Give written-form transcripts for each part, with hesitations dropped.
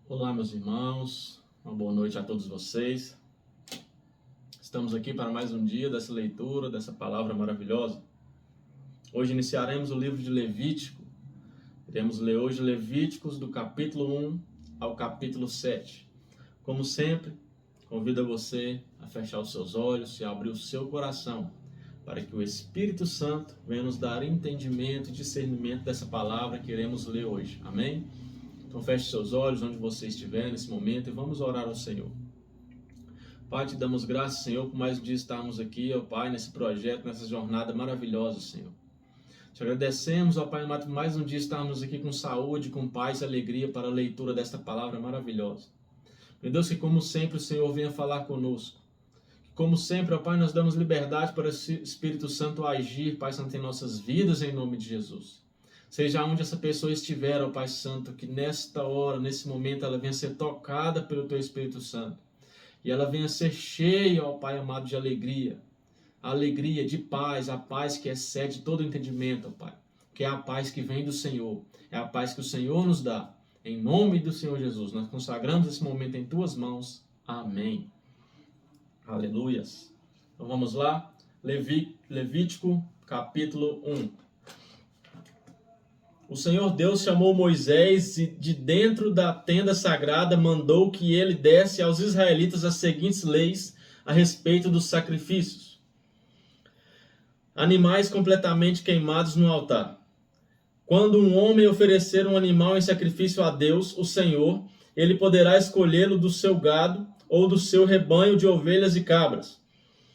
Olá, meus irmãos, uma boa noite a todos vocês. Estamos aqui para mais um dia dessa leitura, dessa palavra maravilhosa. Hoje iniciaremos o livro de Levítico. Iremos ler hoje Levíticos do capítulo 1 ao capítulo 7. Como sempre, convido você a fechar os seus olhos e abrir o seu coração para que o Espírito Santo venha nos dar entendimento e discernimento dessa palavra que iremos ler hoje. Amém? Então feche seus olhos onde você estiver nesse momento e vamos orar ao Senhor. Pai, te damos graças, Senhor, por mais um dia estarmos aqui, ó Pai, nesse projeto, nessa jornada maravilhosa, Senhor. Te agradecemos, ó Pai, por mais um dia estarmos aqui com saúde, com paz e alegria para a leitura desta palavra maravilhosa. Meu Deus, que como sempre o Senhor venha falar conosco. Que como sempre, ó Pai, nós damos liberdade para o Espírito Santo agir, Pai Santo, em nossas vidas, em nome de Jesus. Seja onde essa pessoa estiver, ó Pai Santo, que nesta hora, nesse momento, ela venha ser tocada pelo Teu Espírito Santo. E ela venha ser cheia, ó Pai amado, de alegria. A alegria, de paz, a paz que excede todo entendimento, ó Pai. Que é a paz que vem do Senhor. É a paz que o Senhor nos dá. Em nome do Senhor Jesus, nós consagramos esse momento em Tuas mãos. Amém. Aleluias. Então vamos lá. Levítico, capítulo 1. O Senhor Deus chamou Moisés e de dentro da tenda sagrada mandou que ele desse aos israelitas as seguintes leis a respeito dos sacrifícios. Animais completamente queimados no altar. Quando um homem oferecer um animal em sacrifício a Deus, o Senhor, ele poderá escolhê-lo do seu gado ou do seu rebanho de ovelhas e cabras.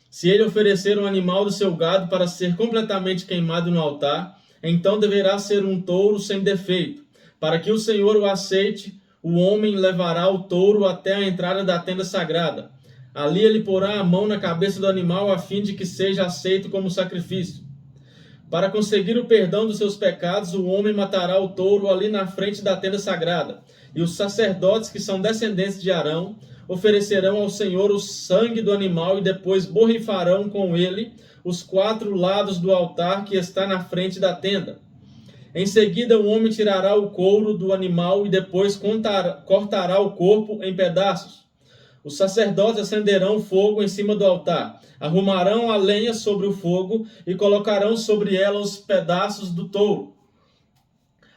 Se ele oferecer um animal do seu gado para ser completamente queimado no altar, então deverá ser um touro sem defeito. Para que o Senhor o aceite, o homem levará o touro até a entrada da tenda sagrada. Ali ele porá a mão na cabeça do animal a fim de que seja aceito como sacrifício. Para conseguir o perdão dos seus pecados, o homem matará o touro ali na frente da tenda sagrada. E os sacerdotes, que são descendentes de Arão, oferecerão ao Senhor o sangue do animal e depois borrifarão com ele os 4 lados do altar que está na frente da tenda. Em seguida, o homem tirará o couro do animal e depois cortará o corpo em pedaços. Os sacerdotes acenderão fogo em cima do altar, arrumarão a lenha sobre o fogo e colocarão sobre ela os pedaços do touro.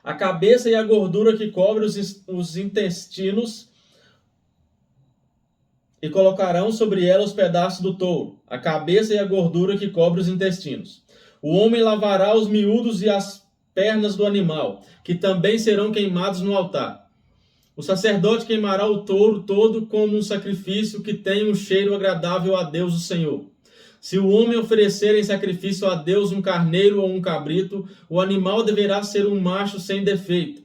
A cabeça e a gordura que cobre os intestinos e colocarão sobre ela os pedaços do touro, a cabeça e a gordura que cobre os intestinos. O homem lavará os miúdos e as pernas do animal, que também serão queimados no altar. O sacerdote queimará o touro todo como um sacrifício que tem um cheiro agradável a Deus o Senhor. Se o homem oferecer em sacrifício a Deus um carneiro ou um cabrito, o animal deverá ser um macho sem defeito.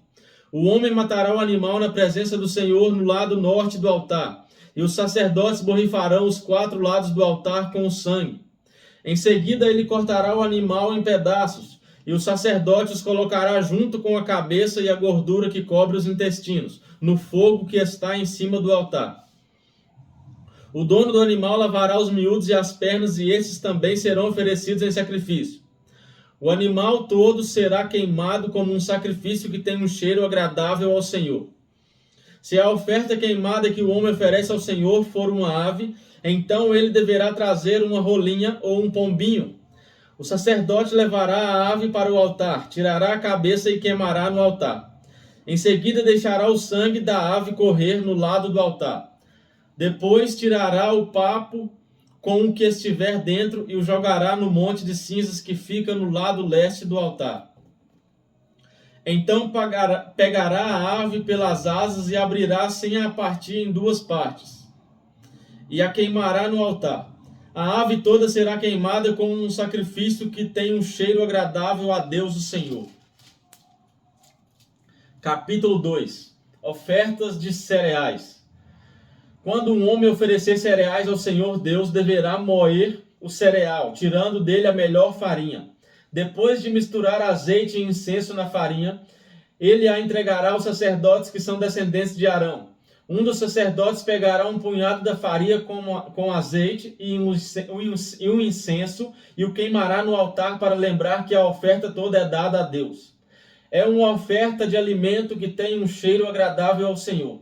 O homem matará o animal na presença do Senhor no lado norte do altar. E os sacerdotes borrifarão os 4 lados do altar com o sangue. Em seguida ele cortará o animal em pedaços, e o sacerdote os colocará junto com a cabeça e a gordura que cobre os intestinos, no fogo que está em cima do altar. O dono do animal lavará os miúdos e as pernas, e esses também serão oferecidos em sacrifício. O animal todo será queimado como um sacrifício que tem um cheiro agradável ao Senhor. Se a oferta queimada que o homem oferece ao Senhor for uma ave, então ele deverá trazer uma rolinha ou um pombinho. O sacerdote levará a ave para o altar, tirará a cabeça e queimará no altar. Em seguida deixará o sangue da ave correr no lado do altar. Depois tirará o papo com o que estiver dentro e o jogará no monte de cinzas que fica no lado leste do altar. Então pegará a ave pelas asas e abrirá sem a partir em 2 partes, e a queimará no altar. A ave toda será queimada como um sacrifício que tem um cheiro agradável a Deus o Senhor. Capítulo 2. Ofertas de cereais. Quando um homem oferecer cereais ao Senhor Deus, deverá moer o cereal, tirando dele a melhor farinha. Depois de misturar azeite e incenso na farinha, ele a entregará aos sacerdotes que são descendentes de Arão. Um dos sacerdotes pegará um punhado da farinha com azeite e um incenso e o queimará no altar para lembrar que a oferta toda é dada a Deus. É uma oferta de alimento que tem um cheiro agradável ao Senhor.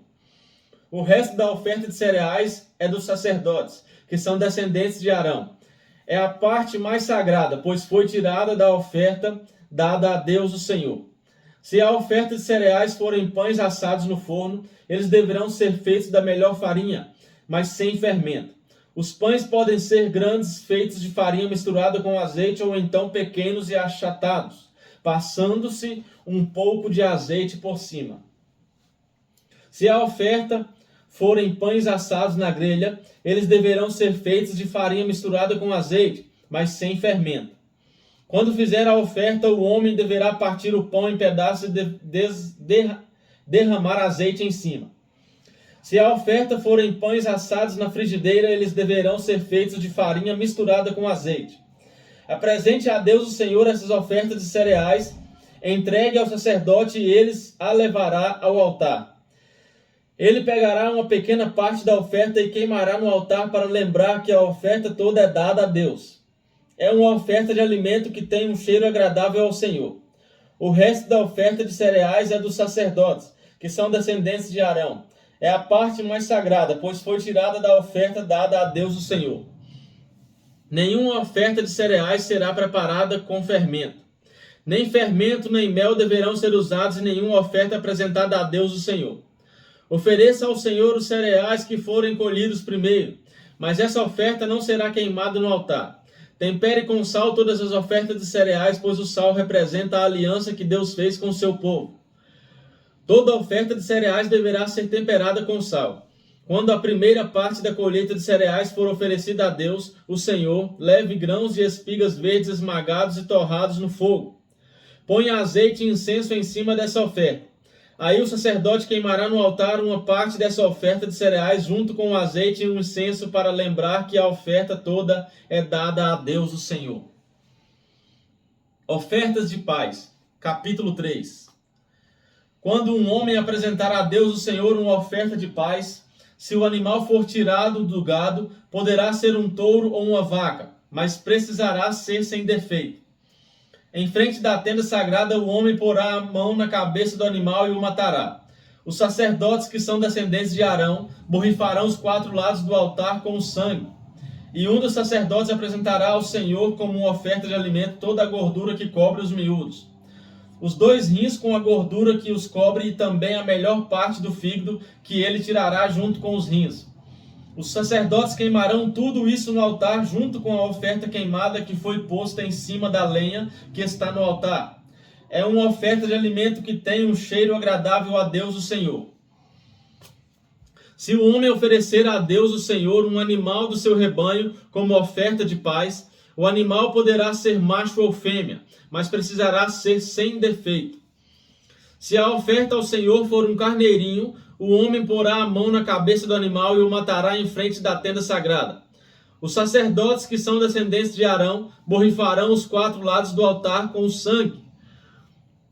O resto da oferta de cereais é dos sacerdotes, que são descendentes de Arão. É a parte mais sagrada, pois foi tirada da oferta dada a Deus o Senhor. Se a oferta de cereais forem pães assados no forno, eles deverão ser feitos da melhor farinha, mas sem fermento. Os pães podem ser grandes, feitos de farinha misturada com azeite, ou então pequenos e achatados, passando-se um pouco de azeite por cima. Se a oferta forem pães assados na grelha, eles deverão ser feitos de farinha misturada com azeite, mas sem fermento. Quando fizer a oferta, o homem deverá partir o pão em pedaços e derramar azeite em cima. Se a oferta forem pães assados na frigideira, eles deverão ser feitos de farinha misturada com azeite. Apresente a Deus o Senhor essas ofertas de cereais, entregue ao sacerdote e eles a levará ao altar. Ele pegará uma pequena parte da oferta e queimará no altar para lembrar que a oferta toda é dada a Deus. É uma oferta de alimento que tem um cheiro agradável ao Senhor. O resto da oferta de cereais é dos sacerdotes, que são descendentes de Arão. É a parte mais sagrada, pois foi tirada da oferta dada a Deus o Senhor. Nenhuma oferta de cereais será preparada com fermento. Nem fermento nem mel deverão ser usados em nenhuma oferta apresentada a Deus o Senhor. Ofereça ao Senhor os cereais que forem colhidos primeiro, mas essa oferta não será queimada no altar. Tempere com sal todas as ofertas de cereais, pois o sal representa a aliança que Deus fez com o seu povo. Toda oferta de cereais deverá ser temperada com sal. Quando a primeira parte da colheita de cereais for oferecida a Deus, o Senhor, leve grãos e espigas verdes esmagados e torrados no fogo. Ponha azeite e incenso em cima dessa oferta. Aí o sacerdote queimará no altar uma parte dessa oferta de cereais junto com o azeite e o incenso para lembrar que a oferta toda é dada a Deus o Senhor. Ofertas de paz. Capítulo 3. Quando um homem apresentar a Deus o Senhor uma oferta de paz, se o animal for tirado do gado, poderá ser um touro ou uma vaca, mas precisará ser sem defeito. Em frente da tenda sagrada, o homem porá a mão na cabeça do animal e o matará. Os sacerdotes, que são descendentes de Arão, borrifarão os 4 lados do altar com o sangue. E um dos sacerdotes apresentará ao Senhor como uma oferta de alimento toda a gordura que cobre os miúdos. Os 2 rins com a gordura que os cobre e também a melhor parte do fígado que ele tirará junto com os rins. Os sacerdotes queimarão tudo isso no altar junto com a oferta queimada que foi posta em cima da lenha que está no altar. É uma oferta de alimento que tem um cheiro agradável a Deus o Senhor. Se o homem oferecer a Deus o Senhor um animal do seu rebanho como oferta de paz, o animal poderá ser macho ou fêmea, mas precisará ser sem defeito. Se a oferta ao Senhor for um carneirinho, o homem porá a mão na cabeça do animal e o matará em frente da tenda sagrada. Os sacerdotes, que são descendentes de Arão, borrifarão os 4 lados do altar com o sangue.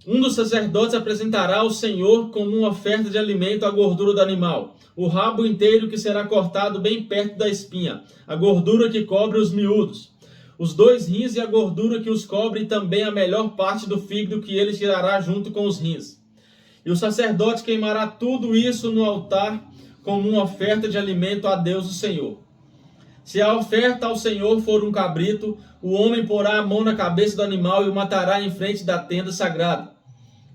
Um dos sacerdotes apresentará ao Senhor como uma oferta de alimento a gordura do animal, o rabo inteiro que será cortado bem perto da espinha, a gordura que cobre os miúdos, os 2 rins e a gordura que os cobre e também a melhor parte do fígado que ele tirará junto com os rins. E o sacerdote queimará tudo isso no altar como uma oferta de alimento a Deus o Senhor. Se a oferta ao Senhor for um cabrito, o homem porá a mão na cabeça do animal e o matará em frente da tenda sagrada.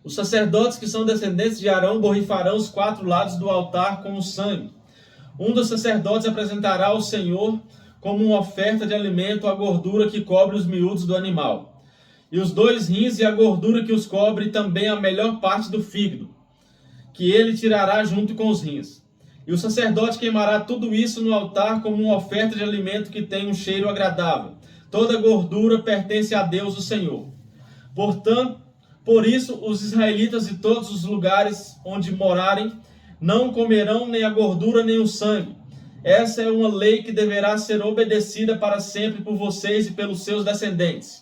Os sacerdotes, que são descendentes de Arão, borrifarão os 4 lados do altar com o sangue. Um dos sacerdotes apresentará ao Senhor como uma oferta de alimento a gordura que cobre os miúdos do animal. E os 2 rins e a gordura que os cobre, e também a melhor parte do fígado, que ele tirará junto com os rins. E o sacerdote queimará tudo isso no altar como uma oferta de alimento que tem um cheiro agradável. Toda gordura pertence a Deus o Senhor. Portanto, por isso, os israelitas de todos os lugares onde morarem não comerão nem a gordura nem o sangue. Essa é uma lei que deverá ser obedecida para sempre por vocês e pelos seus descendentes.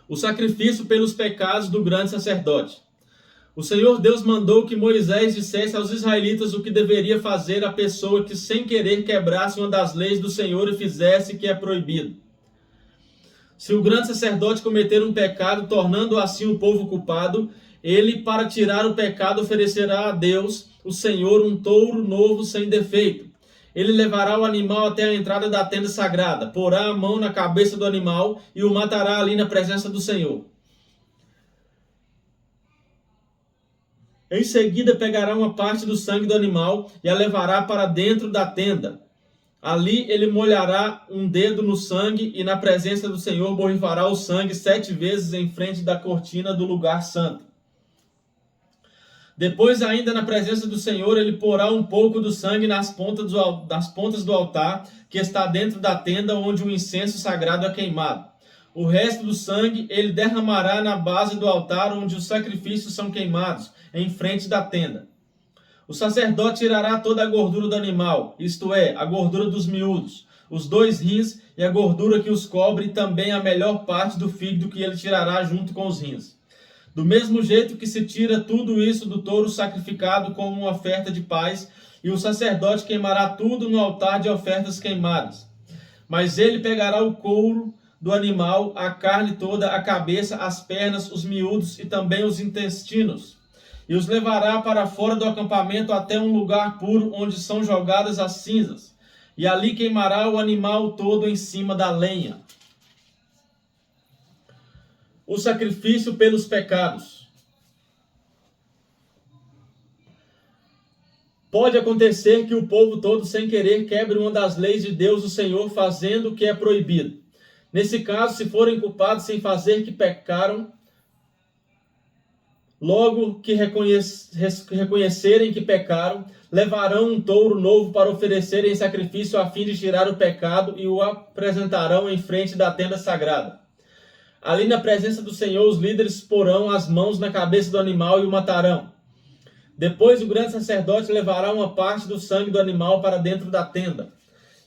O sacrifício pelos pecados do grande sacerdote. O Senhor Deus mandou que Moisés dissesse aos israelitas o que deveria fazer a pessoa que sem querer quebrasse uma das leis do Senhor e fizesse o que é proibido. Se o grande sacerdote cometer um pecado, tornando assim o povo culpado, ele, para tirar o pecado, oferecerá a Deus, o Senhor, um touro novo sem defeito. Ele levará o animal até a entrada da tenda sagrada, porá a mão na cabeça do animal e o matará ali na presença do Senhor. Em seguida pegará uma parte do sangue do animal e a levará para dentro da tenda. Ali ele molhará um dedo no sangue e na presença do Senhor borrifará o sangue 7 vezes em frente da cortina do lugar santo. Depois, ainda na presença do Senhor, ele porá um pouco do sangue nas pontas do altar que está dentro da tenda onde o incenso sagrado é queimado. O resto do sangue ele derramará na base do altar onde os sacrifícios são queimados, em frente da tenda. O sacerdote tirará toda a gordura do animal, isto é, a gordura dos miúdos, os 2 rins e a gordura que os cobre, e também a melhor parte do fígado que ele tirará junto com os rins. Do mesmo jeito que se tira tudo isso do touro sacrificado como uma oferta de paz, e o sacerdote queimará tudo no altar de ofertas queimadas. Mas ele pegará o couro do animal, a carne toda, a cabeça, as pernas, os miúdos e também os intestinos, e os levará para fora do acampamento até um lugar puro onde são jogadas as cinzas, e ali queimará o animal todo em cima da lenha. O sacrifício pelos pecados. Pode acontecer que o povo todo, sem querer, quebre uma das leis de Deus, o Senhor, fazendo o que é proibido. Nesse caso, se forem culpados sem fazer que pecaram, logo que reconhecerem que pecaram, levarão um touro novo para oferecer em sacrifício a fim de tirar o pecado e o apresentarão em frente da tenda sagrada. Ali na presença do Senhor, os líderes porão as mãos na cabeça do animal e o matarão. Depois o grande sacerdote levará uma parte do sangue do animal para dentro da tenda.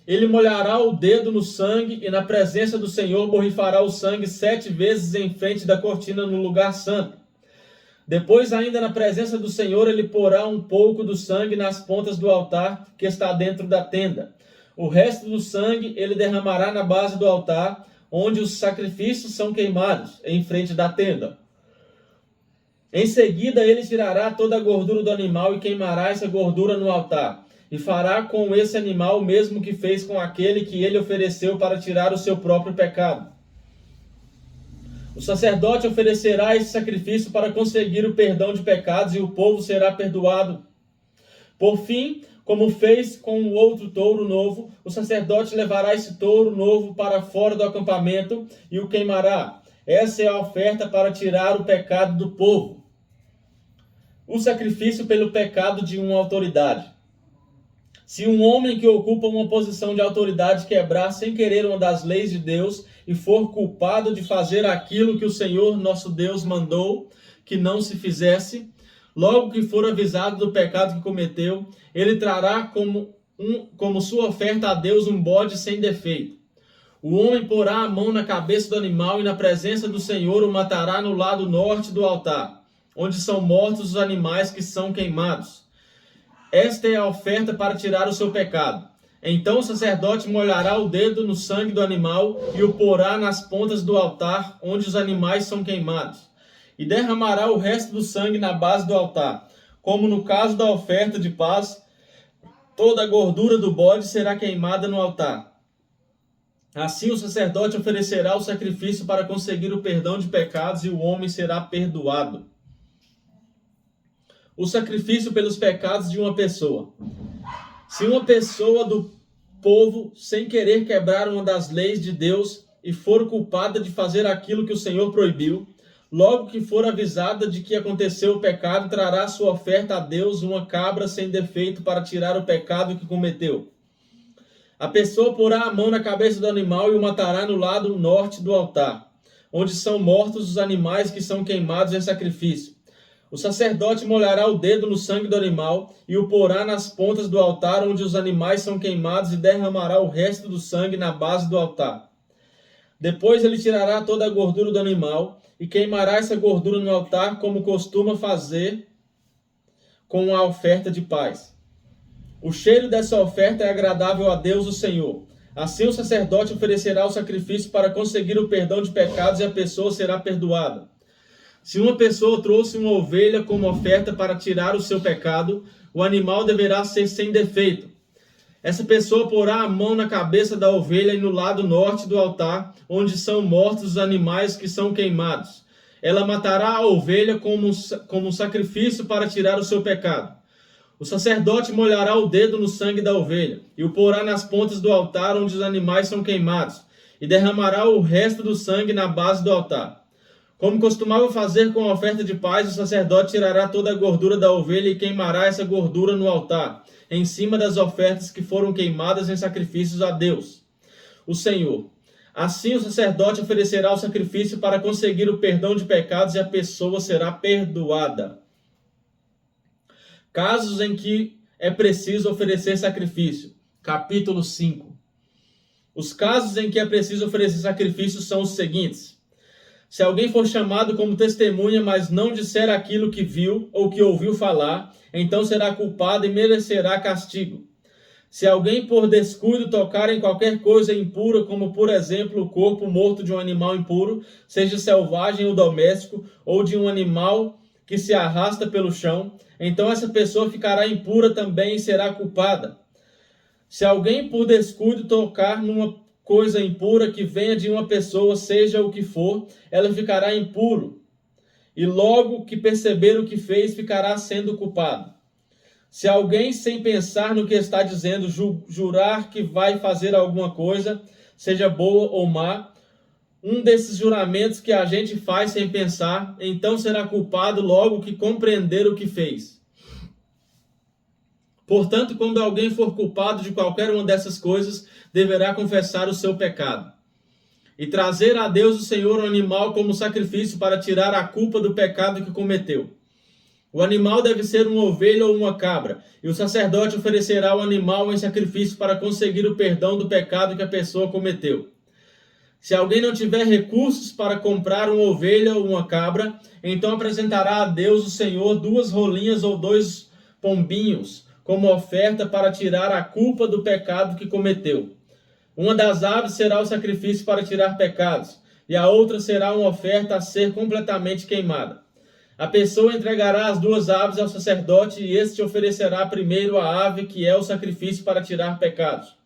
Ele molhará o dedo no sangue e na presença do Senhor borrifará o sangue 7 vezes em frente da cortina no lugar santo. Depois, ainda na presença do Senhor, ele porá um pouco do sangue nas pontas do altar que está dentro da tenda. O resto do sangue ele derramará na base do altar, onde os sacrifícios são queimados, em frente da tenda. Em seguida, ele tirará toda a gordura do animal e queimará essa gordura no altar. E fará com esse animal o mesmo que fez com aquele que ele ofereceu para tirar o seu próprio pecado. O sacerdote oferecerá esse sacrifício para conseguir o perdão de pecados e o povo será perdoado. Por fim, como fez com o outro touro novo, o sacerdote levará esse touro novo para fora do acampamento e o queimará. Essa é a oferta para tirar o pecado do povo. O sacrifício pelo pecado de uma autoridade. Se um homem que ocupa uma posição de autoridade quebrar sem querer uma das leis de Deus e for culpado de fazer aquilo que o Senhor nosso Deus mandou que não se fizesse, logo que for avisado do pecado que cometeu, ele trará como sua oferta a Deus um bode sem defeito. O homem porá a mão na cabeça do animal e na presença do Senhor o matará no lado norte do altar, onde são mortos os animais que são queimados. Esta é a oferta para tirar o seu pecado. Então o sacerdote molhará o dedo no sangue do animal e o porá nas pontas do altar onde os animais são queimados. E derramará o resto do sangue na base do altar. Como no caso da oferta de paz, toda a gordura do bode será queimada no altar. Assim o sacerdote oferecerá o sacrifício para conseguir o perdão de pecados e o homem será perdoado. O sacrifício pelos pecados de uma pessoa. Se uma pessoa do povo, sem querer quebrar uma das leis de Deus e for culpada de fazer aquilo que o Senhor proibiu, logo que for avisada de que aconteceu o pecado, trará sua oferta a Deus uma cabra sem defeito para tirar o pecado que cometeu. A pessoa porá a mão na cabeça do animal e o matará no lado norte do altar, onde são mortos os animais que são queimados em sacrifício. O sacerdote molhará o dedo no sangue do animal e o porá nas pontas do altar onde os animais são queimados e derramará o resto do sangue na base do altar. Depois ele tirará toda a gordura do animal e queimará essa gordura no altar como costuma fazer com a oferta de paz. O cheiro dessa oferta é agradável a Deus, o Senhor. Assim o sacerdote oferecerá o sacrifício para conseguir o perdão de pecados e a pessoa será perdoada. Se uma pessoa trouxe uma ovelha como oferta para tirar o seu pecado, o animal deverá ser sem defeito. Essa pessoa porá a mão na cabeça da ovelha e no lado norte do altar, onde são mortos os animais que são queimados. Ela matará a ovelha como um sacrifício para tirar o seu pecado. O sacerdote molhará o dedo no sangue da ovelha e o porá nas pontas do altar onde os animais são queimados, e derramará o resto do sangue na base do altar. Como costumava fazer com a oferta de paz, o sacerdote tirará toda a gordura da ovelha e queimará essa gordura no altar, em cima das ofertas que foram queimadas em sacrifícios a Deus, o Senhor. Assim o sacerdote oferecerá o sacrifício para conseguir o perdão de pecados e a pessoa será perdoada. Casos em que é preciso oferecer sacrifício. Capítulo 5. Os casos em que é preciso oferecer sacrifício são os seguintes. Se alguém for chamado como testemunha, mas não disser aquilo que viu ou que ouviu falar, então será culpado e merecerá castigo. Se alguém por descuido tocar em qualquer coisa impura, como por exemplo o corpo morto de um animal impuro, seja selvagem ou doméstico, ou de um animal que se arrasta pelo chão, então essa pessoa ficará impura também e será culpada. Se alguém por descuido tocar numa coisa impura que venha de uma pessoa, seja o que for, ela ficará impuro. E logo que perceber o que fez, ficará sendo culpado. Se alguém, sem pensar no que está dizendo, jurar que vai fazer alguma coisa, seja boa ou má, um desses juramentos que a gente faz sem pensar, então será culpado logo que compreender o que fez. Portanto, quando alguém for culpado de qualquer uma dessas coisas, deverá confessar o seu pecado e trazer a Deus o Senhor um animal como sacrifício para tirar a culpa do pecado que cometeu. O animal deve ser uma ovelha ou uma cabra, e o sacerdote oferecerá o animal em sacrifício para conseguir o perdão do pecado que a pessoa cometeu. Se alguém não tiver recursos para comprar uma ovelha ou uma cabra, então apresentará a Deus o Senhor 2 rolinhas ou 2 pombinhos, como oferta para tirar a culpa do pecado que cometeu. Uma das aves será o sacrifício para tirar pecados, e a outra será uma oferta a ser completamente queimada. A pessoa entregará as 2 aves ao sacerdote, e este oferecerá primeiro a ave, que é o sacrifício para tirar pecados.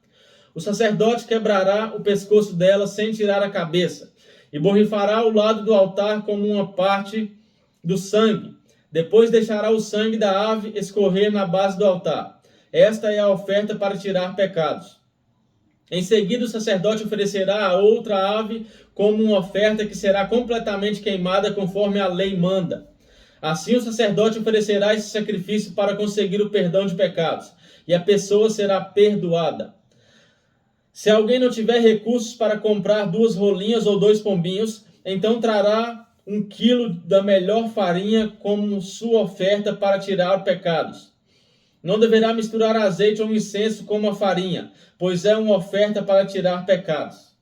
O sacerdote quebrará o pescoço dela sem tirar a cabeça, e borrifará o lado do altar como uma parte do sangue. Depois deixará o sangue da ave escorrer na base do altar. Esta é a oferta para tirar pecados. Em seguida, o sacerdote oferecerá a outra ave como uma oferta que será completamente queimada conforme a lei manda. Assim, o sacerdote oferecerá esse sacrifício para conseguir o perdão de pecados, e a pessoa será perdoada. Se alguém não tiver recursos para comprar 2 rolinhas ou 2 pombinhos, então trará 1 quilo da melhor farinha como sua oferta para tirar pecados. Não deverá misturar azeite ou incenso com a farinha, pois é uma oferta para tirar pecados.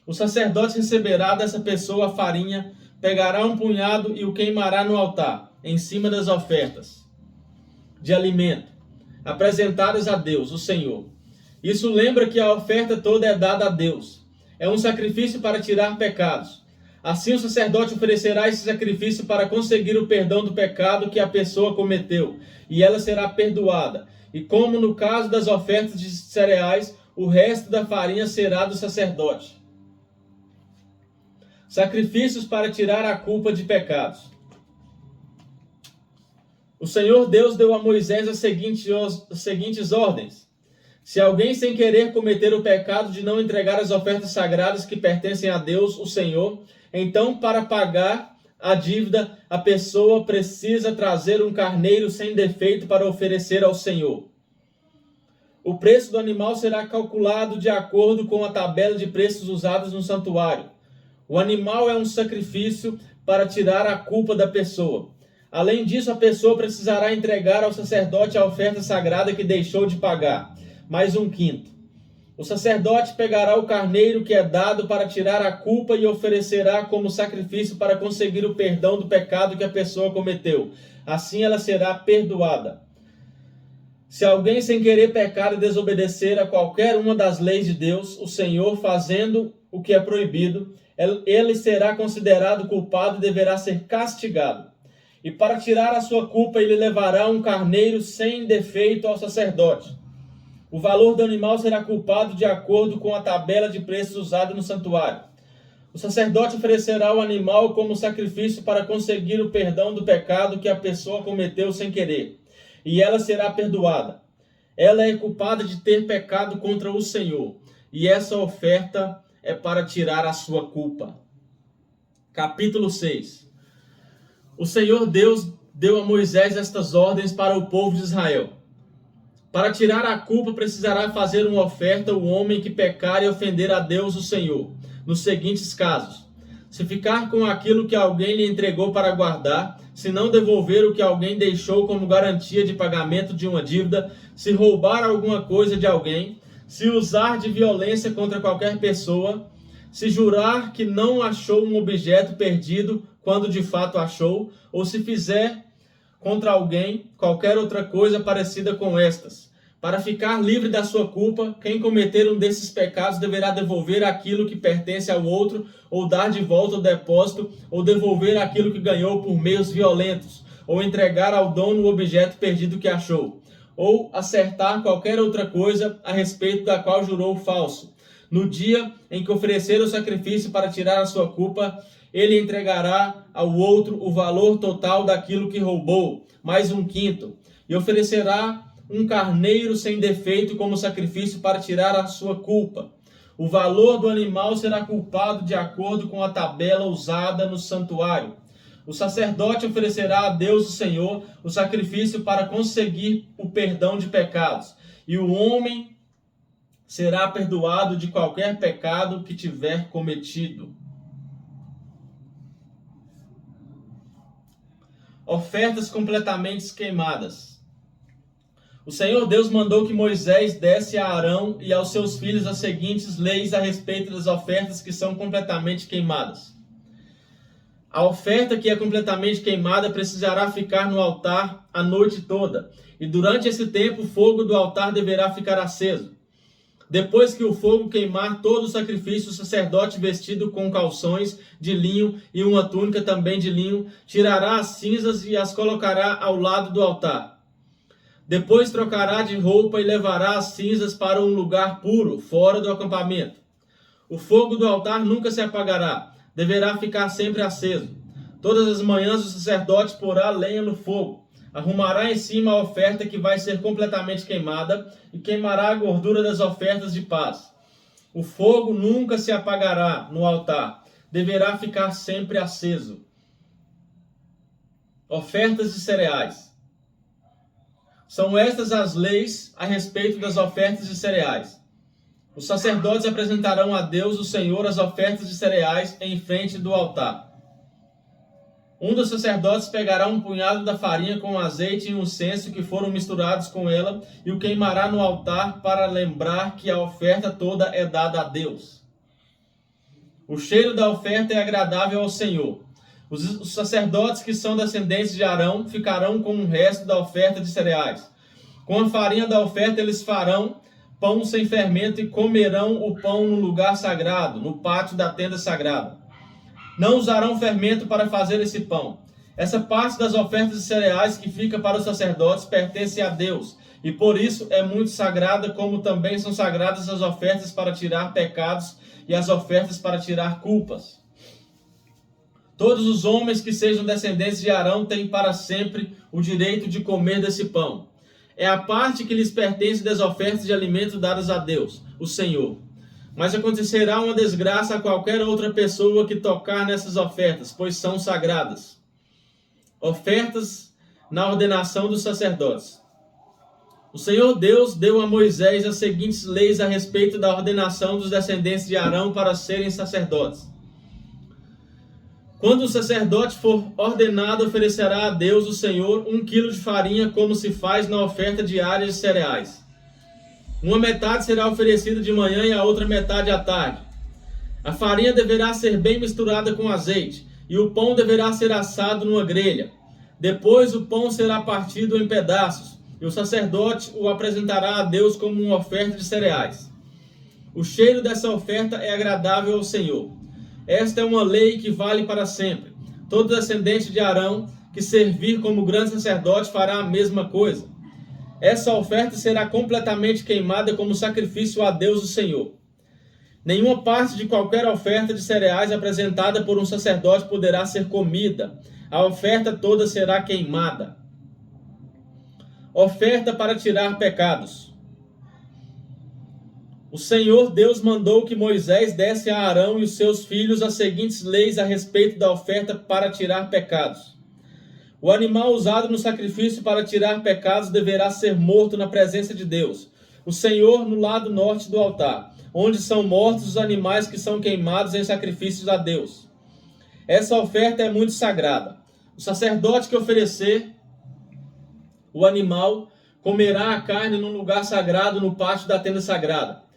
O sacerdote receberá dessa pessoa a farinha, pegará um punhado e o queimará no altar, em cima das ofertas de alimento, apresentadas a Deus, o Senhor. Isso lembra que a oferta toda é dada a Deus. É um sacrifício para tirar pecados. Assim o sacerdote oferecerá esse sacrifício para conseguir o perdão do pecado que a pessoa cometeu, e ela será perdoada. E como no caso das ofertas de cereais, o resto da farinha será do sacerdote. Sacrifícios para tirar a culpa de pecados. O Senhor Deus deu a Moisés as seguintes ordens. Se alguém sem querer cometer o pecado de não entregar as ofertas sagradas que pertencem a Deus, o Senhor, então para pagar a dívida, a pessoa precisa trazer um carneiro sem defeito para oferecer ao Senhor. O preço do animal será calculado de acordo com a tabela de preços usados no santuário. O animal é um sacrifício para tirar a culpa da pessoa. Além disso, a pessoa precisará entregar ao sacerdote a oferta sagrada que deixou de pagar, mais 1/5. O sacerdote pegará o carneiro que é dado para tirar a culpa e oferecerá como sacrifício para conseguir o perdão do pecado que a pessoa cometeu. Assim ela será perdoada. Se alguém sem querer pecar e desobedecer a qualquer uma das leis de Deus, o Senhor, fazendo o que é proibido, ele será considerado culpado e deverá ser castigado. E para tirar a sua culpa, ele levará um carneiro sem defeito ao sacerdote. O valor do animal será culpado de acordo com a tabela de preços usada no santuário. O sacerdote oferecerá o animal como sacrifício para conseguir o perdão do pecado que a pessoa cometeu sem querer, e ela será perdoada. Ela é culpada de ter pecado contra o Senhor, e essa oferta é para tirar a sua culpa. Capítulo 6. O Senhor Deus deu a Moisés estas ordens para o povo de Israel. Para tirar a culpa, precisará fazer uma oferta o homem que pecar e ofender a Deus o Senhor, nos seguintes casos: se ficar com aquilo que alguém lhe entregou para guardar, se não devolver o que alguém deixou como garantia de pagamento de uma dívida, se roubar alguma coisa de alguém, se usar de violência contra qualquer pessoa, se jurar que não achou um objeto perdido quando de fato achou, ou se fizer contra alguém qualquer outra coisa parecida com estas. Para ficar livre da sua culpa, quem cometer um desses pecados deverá devolver aquilo que pertence ao outro, ou dar de volta o depósito, ou devolver aquilo que ganhou por meios violentos, ou entregar ao dono o objeto perdido que achou, ou acertar qualquer outra coisa a respeito da qual jurou falso. No dia em que oferecer o sacrifício para tirar a sua culpa, ele entregará ao outro o valor total daquilo que roubou, mais 1/5, e oferecerá um carneiro sem defeito como sacrifício para tirar a sua culpa. O valor do animal será culpado de acordo com a tabela usada no santuário. O sacerdote oferecerá a Deus o Senhor o sacrifício para conseguir o perdão de pecados, e o homem será perdoado de qualquer pecado que tiver cometido. Ofertas completamente queimadas. O Senhor Deus mandou que Moisés desse a Arão e aos seus filhos as seguintes leis a respeito das ofertas que são completamente queimadas. A oferta que é completamente queimada precisará ficar no altar a noite toda, e durante esse tempo o fogo do altar deverá ficar aceso. Depois que o fogo queimar todo o sacrifício, o sacerdote vestido com calções de linho e uma túnica também de linho, tirará as cinzas e as colocará ao lado do altar. Depois trocará de roupa e levará as cinzas para um lugar puro, fora do acampamento. O fogo do altar nunca se apagará, deverá ficar sempre aceso. Todas as manhãs o sacerdote porá lenha no fogo, arrumará em cima a oferta que vai ser completamente queimada e queimará a gordura das ofertas de paz. O fogo nunca se apagará no altar, deverá ficar sempre aceso. Ofertas de cereais. São estas as leis a respeito das ofertas de cereais. Os sacerdotes apresentarão a Deus, o Senhor, as ofertas de cereais em frente do altar. Um dos sacerdotes pegará um punhado da farinha com azeite e incenso que foram misturados com ela e o queimará no altar para lembrar que a oferta toda é dada a Deus. O cheiro da oferta é agradável ao Senhor. Os sacerdotes que são descendentes de Arão ficarão com o resto da oferta de cereais. Com a farinha da oferta eles farão pão sem fermento e comerão o pão no lugar sagrado, no pátio da tenda sagrada. Não usarão fermento para fazer esse pão. Essa parte das ofertas de cereais que fica para os sacerdotes pertence a Deus, e por isso é muito sagrada, como também são sagradas as ofertas para tirar pecados e as ofertas para tirar culpas. Todos os homens que sejam descendentes de Arão têm para sempre o direito de comer desse pão. É a parte que lhes pertence das ofertas de alimento dadas a Deus, o Senhor. Mas acontecerá uma desgraça a qualquer outra pessoa que tocar nessas ofertas, pois são sagradas. Ofertas na ordenação dos sacerdotes. O Senhor Deus deu a Moisés as seguintes leis a respeito da ordenação dos descendentes de Arão para serem sacerdotes. Quando o sacerdote for ordenado, oferecerá a Deus, o Senhor, 1 quilo de farinha, como se faz na oferta diária de cereais. Uma metade será oferecida de manhã e a outra metade à tarde. A farinha deverá ser bem misturada com azeite, e o pão deverá ser assado numa grelha. Depois o pão será partido em pedaços, e o sacerdote o apresentará a Deus como uma oferta de cereais. O cheiro dessa oferta é agradável ao Senhor. Esta é uma lei que vale para sempre. Todo descendente de Arão que servir como grande sacerdote fará a mesma coisa. Essa oferta será completamente queimada como sacrifício a Deus o Senhor. Nenhuma parte de qualquer oferta de cereais apresentada por um sacerdote poderá ser comida. A oferta toda será queimada. Oferta para tirar pecados. O Senhor Deus mandou que Moisés desse a Arão e os seus filhos as seguintes leis a respeito da oferta para tirar pecados. O animal usado no sacrifício para tirar pecados deverá ser morto na presença de Deus, o Senhor, no lado norte do altar, onde são mortos os animais que são queimados em sacrifícios a Deus. Essa oferta é muito sagrada. O sacerdote que oferecer o animal comerá a carne num lugar sagrado no pátio da tenda sagrada.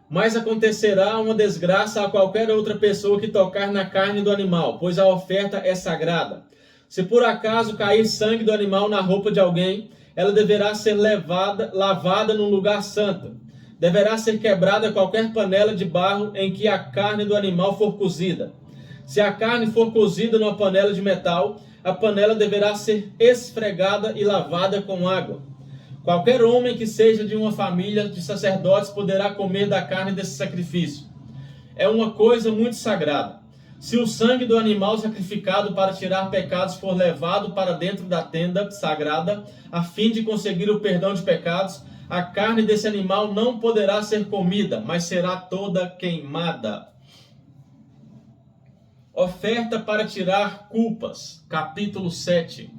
Mas acontecerá uma desgraça a qualquer outra pessoa que tocar na carne do animal, pois a oferta é sagrada. Se por acaso cair sangue do animal na roupa de alguém, ela deverá ser lavada num lugar santo. Deverá ser quebrada qualquer panela de barro em que a carne do animal for cozida. Se a carne for cozida numa panela de metal, a panela deverá ser esfregada e lavada com água. Qualquer homem que seja de uma família de sacerdotes poderá comer da carne desse sacrifício. É uma coisa muito sagrada. Se o sangue do animal sacrificado para tirar pecados for levado para dentro da tenda sagrada, a fim de conseguir o perdão de pecados, a carne desse animal não poderá ser comida, mas será toda queimada. Oferta para tirar culpas. Capítulo 7.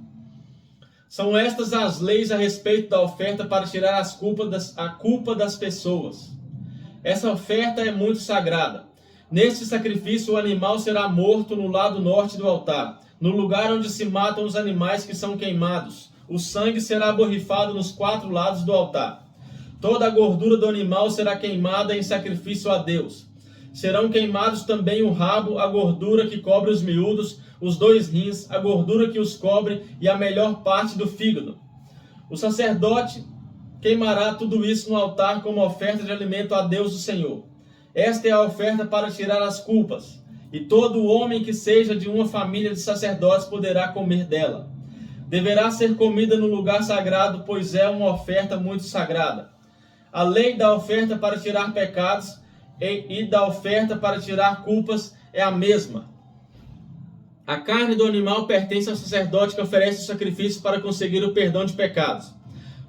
São estas as leis a respeito da oferta para tirar a culpa das pessoas. Essa oferta é muito sagrada. Neste sacrifício, o animal será morto no lado norte do altar, no lugar onde se matam os animais que são queimados. O sangue será borrifado nos 4 lados do altar. Toda a gordura do animal será queimada em sacrifício a Deus. Serão queimados também o rabo, a gordura que cobre os miúdos, os 2 rins, a gordura que os cobre e a melhor parte do fígado. O sacerdote queimará tudo isso no altar como oferta de alimento a Deus o Senhor. Esta é a oferta para tirar as culpas, e todo homem que seja de uma família de sacerdotes poderá comer dela. Deverá ser comida no lugar sagrado, pois é uma oferta muito sagrada. A lei da oferta para tirar pecados e da oferta para tirar culpas é a mesma. A carne do animal pertence ao sacerdote que oferece o sacrifício para conseguir o perdão de pecados.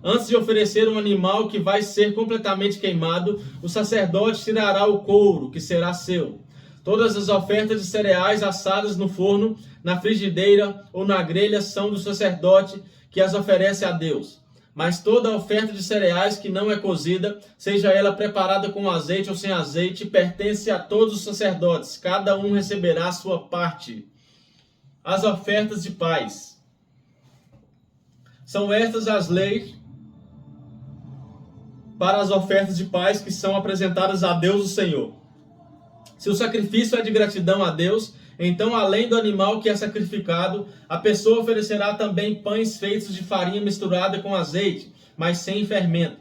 Antes de oferecer um animal que vai ser completamente queimado, o sacerdote tirará o couro, que será seu. Todas as ofertas de cereais assadas no forno, na frigideira ou na grelha são do sacerdote que as oferece a Deus. Mas toda oferta de cereais que não é cozida, seja ela preparada com azeite ou sem azeite, pertence a todos os sacerdotes. Cada um receberá a sua parte. As ofertas de paz. São estas as leis para as ofertas de paz que são apresentadas a Deus o Senhor. Se o sacrifício é de gratidão a Deus, então além do animal que é sacrificado, a pessoa oferecerá também pães feitos de farinha misturada com azeite, mas sem fermento.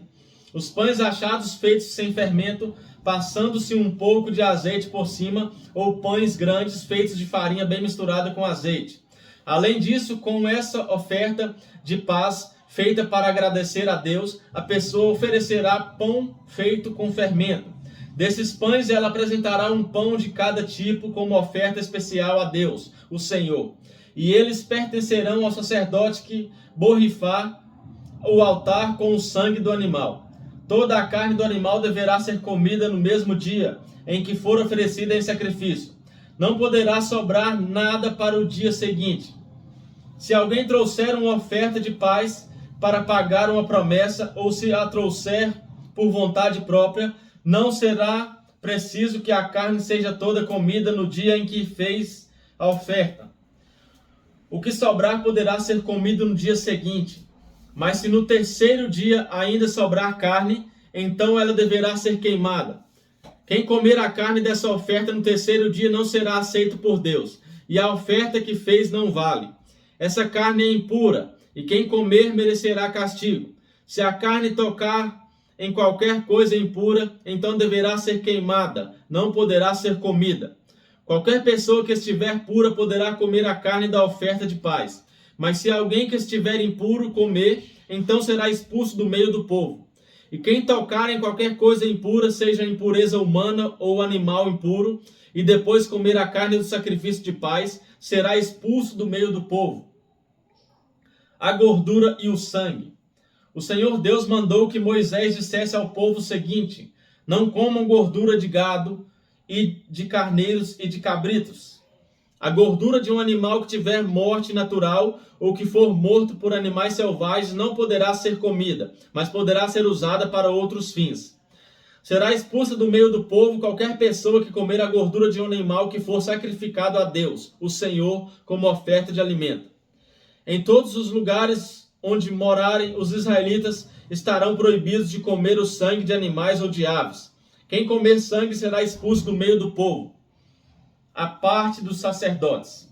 Os pães achados feitos sem fermento, passando-se um pouco de azeite por cima, ou pães grandes feitos de farinha bem misturada com azeite. Além disso, com essa oferta de paz feita para agradecer a Deus, a pessoa oferecerá pão feito com fermento. Desses pães ela apresentará um pão de cada tipo como oferta especial a Deus, o Senhor. E eles pertencerão ao sacerdote que borrifar o altar com o sangue do animal. Toda a carne do animal deverá ser comida no mesmo dia em que for oferecida em sacrifício. Não poderá sobrar nada para o dia seguinte. Se alguém trouxer uma oferta de paz para pagar uma promessa, ou se a trouxer por vontade própria, não será preciso que a carne seja toda comida no dia em que fez a oferta. O que sobrar poderá ser comido no dia seguinte. Mas se no terceiro dia ainda sobrar carne, então ela deverá ser queimada. Quem comer a carne dessa oferta no terceiro dia não será aceito por Deus, e a oferta que fez não vale. Essa carne é impura, e quem comer merecerá castigo. Se a carne tocar em qualquer coisa impura, então deverá ser queimada, não poderá ser comida. Qualquer pessoa que estiver pura poderá comer a carne da oferta de paz. Mas se alguém que estiver impuro comer, então será expulso do meio do povo. E quem tocar em qualquer coisa impura, seja impureza humana ou animal impuro, e depois comer a carne do sacrifício de paz, será expulso do meio do povo. A gordura e o sangue. O Senhor Deus mandou que Moisés dissesse ao povo o seguinte: não comam gordura de gado e de carneiros e de cabritos. A gordura de um animal que tiver morte natural ou que for morto por animais selvagens não poderá ser comida, mas poderá ser usada para outros fins. Será expulsa do meio do povo qualquer pessoa que comer a gordura de um animal que for sacrificado a Deus, o Senhor, como oferta de alimento. Em todos os lugares onde morarem os israelitas estarão proibidos de comer o sangue de animais ou de aves. Quem comer sangue será expulso do meio do povo. A parte dos sacerdotes.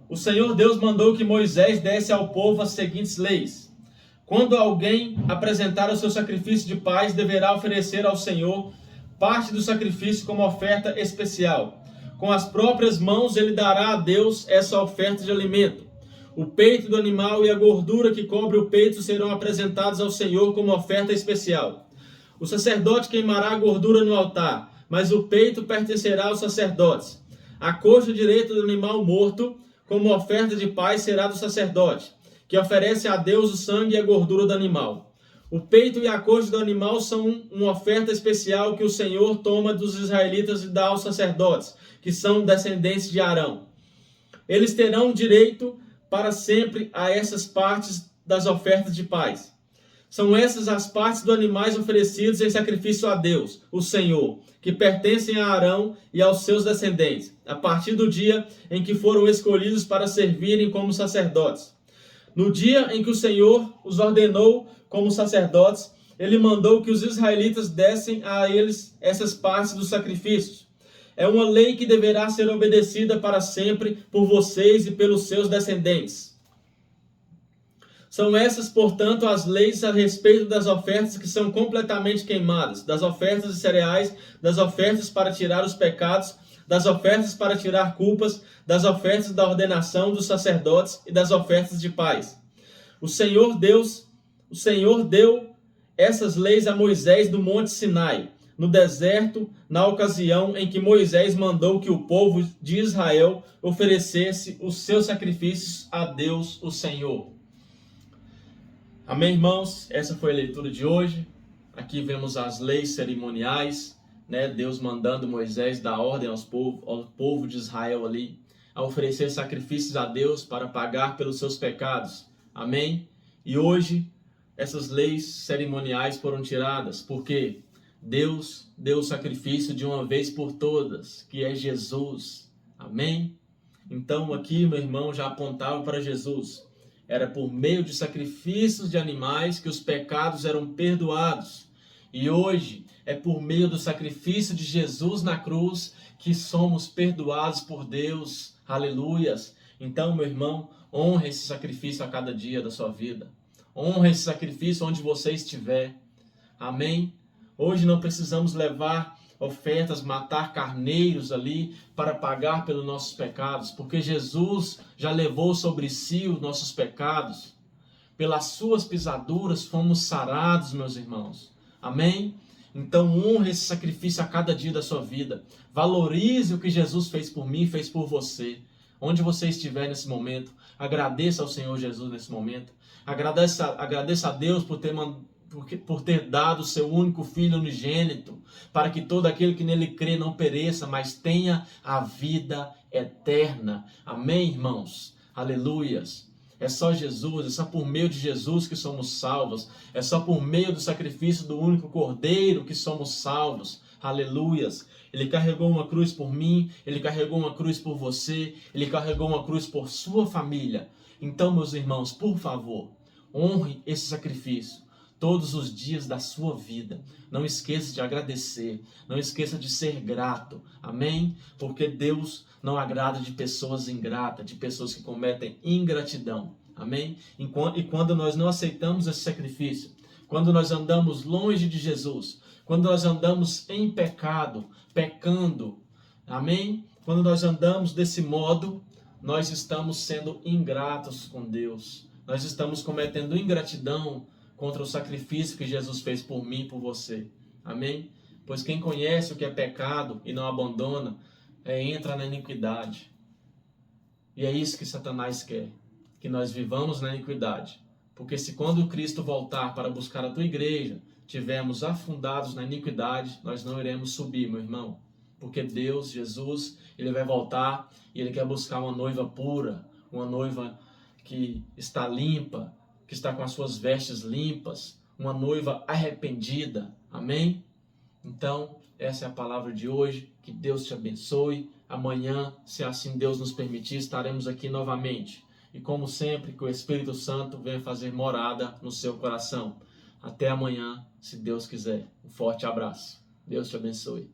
O Senhor Deus mandou que Moisés desse ao povo as seguintes leis. Quando alguém apresentar o seu sacrifício de paz, deverá oferecer ao Senhor parte do sacrifício como oferta especial. Com as próprias mãos ele dará a Deus essa oferta de alimento. O peito do animal e a gordura que cobre o peito serão apresentados ao Senhor como oferta especial. O sacerdote queimará a gordura no altar, mas o peito pertencerá aos sacerdotes. A coxa direita do animal morto, como oferta de paz, será do sacerdote, que oferece a Deus o sangue e a gordura do animal. O peito e a coxa do animal são uma oferta especial que o Senhor toma dos israelitas e dá aos sacerdotes, que são descendentes de Arão. Eles terão direito para sempre a essas partes das ofertas de paz. São essas as partes dos animais oferecidos em sacrifício a Deus, o Senhor, que pertencem a Arão e aos seus descendentes, a partir do dia em que foram escolhidos para servirem como sacerdotes. No dia em que o Senhor os ordenou como sacerdotes, ele mandou que os israelitas dessem a eles essas partes dos sacrifícios. É uma lei que deverá ser obedecida para sempre por vocês e pelos seus descendentes. São essas, portanto, as leis a respeito das ofertas que são completamente queimadas, das ofertas de cereais, das ofertas para tirar os pecados, das ofertas para tirar culpas, das ofertas da ordenação dos sacerdotes e das ofertas de paz. O Senhor deu essas leis a Moisés do Monte Sinai, no deserto, na ocasião em que Moisés mandou que o povo de Israel oferecesse os seus sacrifícios a Deus, o Senhor. Amém, irmãos? Essa foi a leitura de hoje. Aqui vemos as leis cerimoniais, né? Deus mandando Moisés dar ordem ao povo de Israel ali, a oferecer sacrifícios a Deus para pagar pelos seus pecados. Amém? E hoje, essas leis cerimoniais foram tiradas, porque Deus deu o sacrifício de uma vez por todas, que é Jesus. Amém? Então aqui, meu irmão, já apontava para Jesus. Era por meio de sacrifícios de animais que os pecados eram perdoados. E hoje é por meio do sacrifício de Jesus na cruz que somos perdoados por Deus. Aleluias! Então, meu irmão, honre esse sacrifício a cada dia da sua vida. Honre esse sacrifício onde você estiver. Amém? Hoje não precisamos levar ofertas, matar carneiros ali para pagar pelos nossos pecados, porque Jesus já levou sobre si os nossos pecados. Pelas suas pisaduras fomos sarados, meus irmãos. Amém? Então honre esse sacrifício a cada dia da sua vida. Valorize o que Jesus fez por mim e fez por você. Onde você estiver nesse momento, agradeça ao Senhor Jesus nesse momento. Agradeça a Deus por ter dado o seu único Filho unigênito, para que todo aquele que nele crê não pereça, mas tenha a vida eterna. Amém, irmãos? Aleluias! É só Jesus, é só por meio de Jesus que somos salvos. É só por meio do sacrifício do único Cordeiro que somos salvos. Aleluias! Ele carregou uma cruz por mim, ele carregou uma cruz por você, ele carregou uma cruz por sua família. Então, meus irmãos, por favor, honre esse sacrifício todos os dias da sua vida. Não esqueça de agradecer, não esqueça de ser grato. Amém? Porque Deus não agrada de pessoas ingratas, de pessoas que cometem ingratidão. Amém? E quando nós não aceitamos esse sacrifício, quando nós andamos longe de Jesus, quando nós andamos em pecado, pecando, amém? Quando nós andamos desse modo, nós estamos sendo ingratos com Deus. Nós estamos cometendo ingratidão contra o sacrifício que Jesus fez por mim e por você. Amém? Pois quem conhece o que é pecado e não abandona, entra na iniquidade. E é isso que Satanás quer, que nós vivamos na iniquidade. Porque se quando Cristo voltar para buscar a tua igreja, tivermos afundados na iniquidade, nós não iremos subir, meu irmão. Porque Deus, Jesus, Ele vai voltar e Ele quer buscar uma noiva pura, uma noiva que está limpa, que está com as suas vestes limpas, uma noiva arrependida. Amém? Então, essa é a palavra de hoje. Que Deus te abençoe. Amanhã, se assim Deus nos permitir, estaremos aqui novamente. E como sempre, que o Espírito Santo venha fazer morada no seu coração. Até amanhã, se Deus quiser. Um forte abraço. Deus te abençoe.